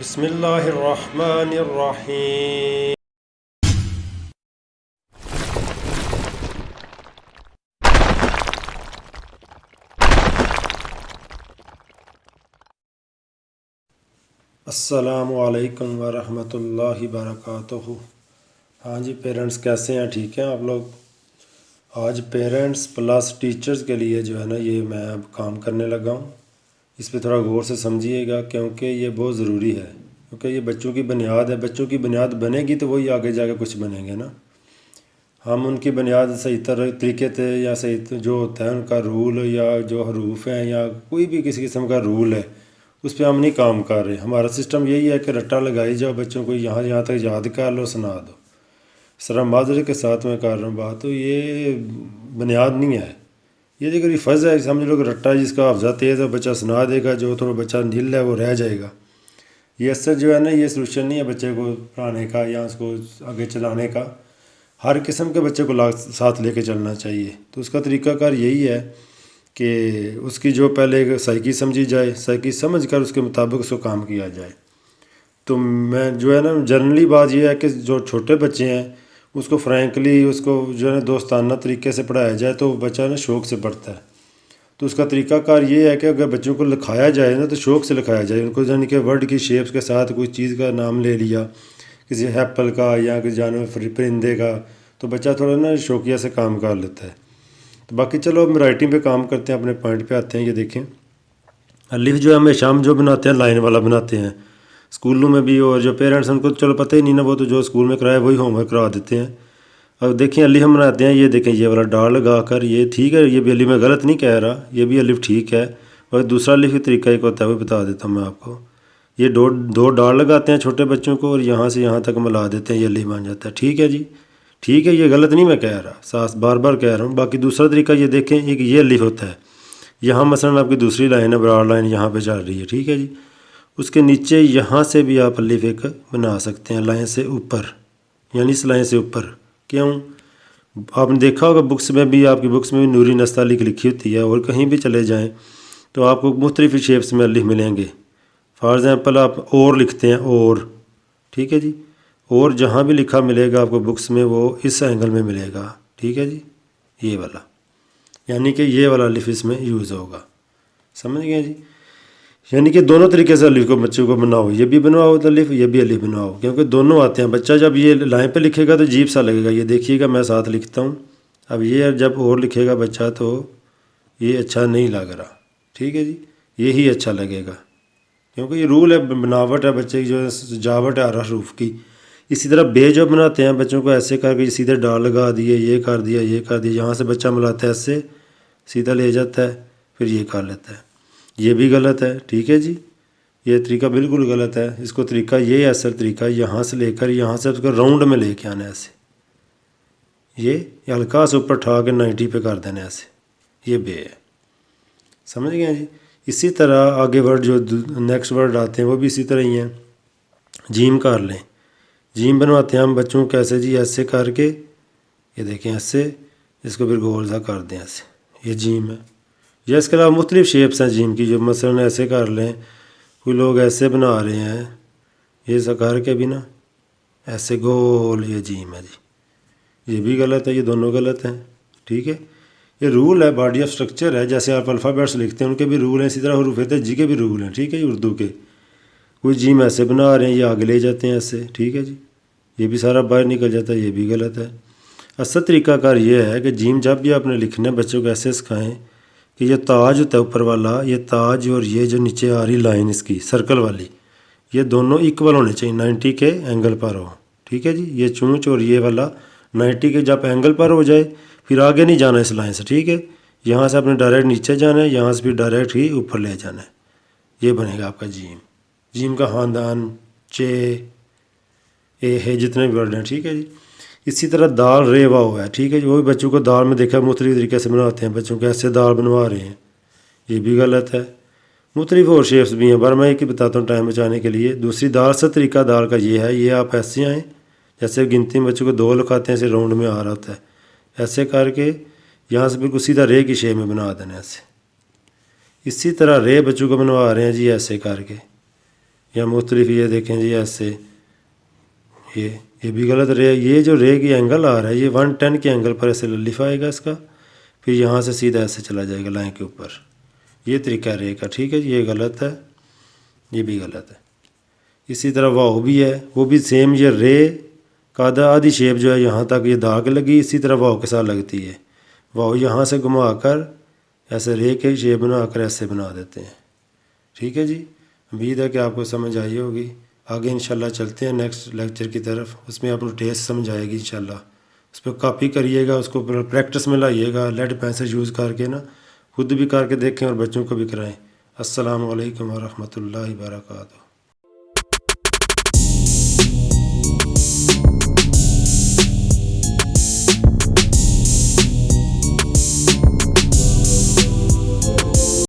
بسم اللہ الرحمن الرحیم۔ السلام علیکم ورحمۃ اللہ وبرکاتہ۔ ہاں جی پیرنٹس کیسے ہیں؟ ٹھیک ہیں آپ لوگ؟ آج پیرنٹس پلس ٹیچرز کے لیے جو ہے نا یہ میں اب کام کرنے لگا ہوں۔ اس پہ تھوڑا غور سے سمجھیے گا کیونکہ یہ بہت ضروری ہے، کیونکہ یہ بچوں کی بنیاد ہے۔ بچوں کی بنیاد بنے گی تو وہی آگے جا کے کچھ بنیں گے نا۔ ہم ان کی بنیاد صحیح طریقے سے یا صحیح جو ہوتا ہے ان کا رول یا جو حروف ہیں یا کوئی بھی کسی قسم کا رول ہے اس پہ ہم نہیں کام کر رہے۔ ہمارا سسٹم یہی ہے کہ رٹا لگائی جاؤ، بچوں کو یہاں تک یاد کر لو، سنا دو۔ سرا معذرت کے ساتھ میں کر رہا ہوں بات، تو یہ بنیاد نہیں ہے۔ یہ دیکھو فض ہے، سمجھ لو کہ رٹا جس کا حافظہ تیز ہے بچہ سنا دے گا، جو تھوڑا بچہ نل ہے وہ رہ جائے گا۔ یہ اثر جو ہے نا یہ سلوشن نہیں ہے بچے کو پڑھانے کا یا اس کو آگے چلانے کا۔ ہر قسم کے بچے کو ساتھ لے کے چلنا چاہیے۔ تو اس کا طریقہ کار یہی ہے کہ اس کی جو پہلے سائیکی سمجھی جائے، سائیکی سمجھ کر اس کے مطابق اس کو کام کیا جائے۔ تو میں جو ہے نا جنرلی بات یہ ہے کہ جو چھوٹے بچے ہیں اس کو فرینکلی اس کو جو ہے نا دوستانہ طریقے سے پڑھایا جائے تو بچہ نا شوق سے پڑھتا ہے۔ تو اس کا طریقہ کار یہ ہے کہ اگر بچوں کو لکھایا جائے نا تو شوق سے لکھایا جائے، ان کو یعنی کہ ورڈ کی شیپس کے ساتھ کوئی چیز کا نام لے لیا، کسی ایپل کا یا کسی جانور پرندے کا، تو بچہ تھوڑا نا شوقیہ سے کام کر لیتا ہے۔ تو باقی چلو ہم رائٹنگ پہ کام کرتے ہیں، اپنے پوائنٹ پہ آتے ہیں۔ یہ دیکھیں الف جو ہے ہمیشہ ہم جو بناتے ہیں لائن والا بناتے ہیں اسکولوں میں بھی، اور جو پیرنٹس ان کو چلو پتہ ہی نہیں نا، وہ تو جو اسکول میں کرایا وہی ہوم ورک کرا دیتے ہیں۔ اب دیکھیں الف ہم بناتے ہیں، یہ دیکھیں یہ والا ڈاٹ لگا کر، یہ ٹھیک ہے، یہ بھی الف میں غلط نہیں کہہ رہا، یہ بھی الف ٹھیک ہے۔ اور دوسرا الف کا طریقہ ایک ہوتا ہے وہ بتا دیتا ہوں میں آپ کو۔ یہ دو ڈاٹ لگاتے ہیں چھوٹے بچوں کو اور یہاں سے یہاں تک ملا دیتے ہیں، یہ الف بن جاتا ہے۔ ٹھیک ہے جی، ٹھیک ہے، یہ غلط نہیں میں کہہ رہا، ساس بار بار کہہ رہا ہوں۔ باقی دوسرا طریقہ یہ دیکھیں، ایک یہ الف ہوتا ہے، یہاں مثلاً آپ کی دوسری لائن ہے، براڈ لائن یہاں پہ چل رہی ہے، ٹھیک ہے جی۔ اس کے نیچے یہاں سے بھی آپ الف ایک بنا سکتے ہیں، لائن سے اوپر، یعنی اس لائن سے اوپر۔ کیوں؟ آپ نے دیکھا ہوگا بکس میں بھی، آپ کی بکس میں بھی نوری نستعلیق لکھی ہوتی ہے، اور کہیں بھی چلے جائیں تو آپ کو مختلف شیپس میں الف ملیں گے۔ فار ایگزامپل آپ اور لکھتے ہیں، اور، ٹھیک ہے جی، اور جہاں بھی لکھا ملے گا آپ کو بکس میں وہ اس اینگل میں ملے گا، ٹھیک ہے جی، یہ والا، یعنی کہ یہ والا الف اس میں یوز ہوگا۔ سمجھ گئے جی؟ یعنی کہ دونوں طریقے سے الف کو بچوں کو بناؤ، یہ بھی بنواؤ الف، یہ بھی الف بنواؤ، کیونکہ دونوں آتے ہیں۔ بچہ جب یہ لائن پہ لکھے گا تو عجیب سا لگے گا، یہ دیکھیے گا میں ساتھ لکھتا ہوں۔ اب یہ جب اور لکھے گا بچہ تو یہ اچھا نہیں لگ رہا، ٹھیک ہے جی، یہی اچھا لگے گا، کیونکہ یہ رول ہے، بناوٹ ہے بچے کی، جو ہے سجاوٹ ہے ہر حروف کی۔ اسی طرح بے جو بناتے ہیں بچوں کو ایسے کر کے سیدھے ڈال لگا دیے، یہ کر دیا، یہ کر دیا، یہاں سے بچہ ملاتا ہے ایسے سیدھا لے جاتا ہے، پھر یہ کر لیتا ہے، یہ بھی غلط ہے، ٹھیک ہے جی، یہ طریقہ بالکل غلط ہے۔ اس کو طریقہ یہ ہے، اصل طریقہ یہاں سے لے کر یہاں سے اس کو راؤنڈ میں لے کے آنا ہے ایسے، یہ ہلکا سے اوپر اٹھا کے 90 پہ کر دینا ہے ایسے، یہ بے ہے۔ سمجھ گئے جی؟ اسی طرح آگے ورڈ جو نیکسٹ ورڈ آتے ہیں وہ بھی اسی طرح ہی ہیں۔ جیم کر لیں، جیم بنواتے ہیں ہم بچوں کو ایسے جی، ایسے کر کے، یہ دیکھیں ایسے، اس کو پھر گول سا کر دیں ایسے، یہ جیم ہے۔ یا اس کے علاوہ مختلف شیپس ہیں جیم کی، جو مثلاً ایسے کر لیں، کوئی لوگ ایسے بنا رہے ہیں، یہ سا کر کے بھی نا ایسے گول، یہ جیم ہے جی، یہ بھی غلط ہے، یہ دونوں غلط ہیں، ٹھیک ہے۔ یہ رول ہے، باڈی آف اسٹرکچر ہے، جیسے آپ الفابیٹس لکھتے ہیں ان کے بھی رول ہیں، اسی طرح حروف جی کے بھی رول ہیں، ٹھیک ہے جی، اردو کے۔ کوئی جیم ایسے بنا رہے ہیں، یہ آگے لے جاتے ہیں ایسے، ٹھیک ہے جی، یہ بھی سارا باہر نکل جاتا ہے، یہ بھی غلط ہے۔ اصل طریقہ کار یہ ہے کہ جیم جب بھی آپ نے لکھنا ہے بچوں کو ایسے سکھائیں کہ یہ تاج ہوتا ہے اوپر والا، یہ تاج اور یہ جو نیچے آ رہی لائن اس کی سرکل والی، یہ دونوں ایکول ہونے چاہیے، 90 کے اینگل پر ہو، ٹھیک ہے جی۔ یہ چونچ اور یہ والا 90 کے جب اینگل پر ہو جائے پھر آگے نہیں جانا اس لائن سے، ٹھیک ہے، یہاں سے آپ نے ڈائریکٹ نیچے جانا ہے، یہاں سے پھر ڈائریکٹ ہی اوپر لے جانا ہے، یہ بنے گا آپ کا جیم۔ جیم کا خاندان چے اے ہے، جتنے بھی ورڈ ہیں، ٹھیک ہے جی۔ اسی طرح دال رے واؤ ہے، ٹھیک ہے جی، وہ بھی بچوں کو دال میں دیکھا مختلف طریقے سے بناتے ہیں، بچوں کو ایسے دال بنوا رہے ہیں، یہ بھی غلط ہے۔ مختلف اور شیپس بھی ہیں، بار میں ایک ہی بتاتا ہوں ٹائم بچانے کے لیے۔ دوسری دال سے طریقہ دال کا یہ ہے، یہ آپ ایسے آئیں، جیسے گنتی میں بچوں کو 2 لکھاتے ہیں، ایسے راؤنڈ میں آ رہا ہوتا ہے، ایسے کر کے یہاں سے بالکل سیدھا رے کی شیپ میں بنا دینا ایسے۔ اسی طرح رے بچوں کو بنوا رہے ہیں جی، ایسے کر کے یا مختلف یہ دیکھیں جی ایسے یہ بھی غلط رے، یہ جو رے کی اینگل آ رہا ہے یہ 110 کے اینگل پر ایسے الف آئے گا اس کا، پھر یہاں سے سیدھا ایسے چلا جائے گا لائن کے اوپر، یہ طریقہ ہے رے کا، ٹھیک ہے جی، یہ غلط ہے، یہ بھی غلط ہے۔ اسی طرح واؤ بھی ہے، وہ بھی سیم، یہ رے کا آدھی شیپ جو ہے یہاں تک یہ داغ لگی، اسی طرح واؤ کے ساتھ لگتی ہے، واؤ یہاں سے گھما کر ایسے رے کے شیپ بنا کر ایسے بنا دیتے ہیں، ٹھیک ہے جی۔ امید ہے کہ آپ کو سمجھ آئی ہوگی۔ آگے انشاءاللہ چلتے ہیں نیکسٹ لیکچر کی طرف، اس میں آپ کو ٹیسٹ سمجھ آئے گی انشاءاللہ، اس پہ کاپی کریے گا، اس کو پریکٹس میں لائیے گا، لیڈ پینسل یوز کر کے نا، خود بھی کر کے دیکھیں اور بچوں کو بھی کرائیں۔ السلام علیکم ورحمۃ اللہ وبرکاتہ۔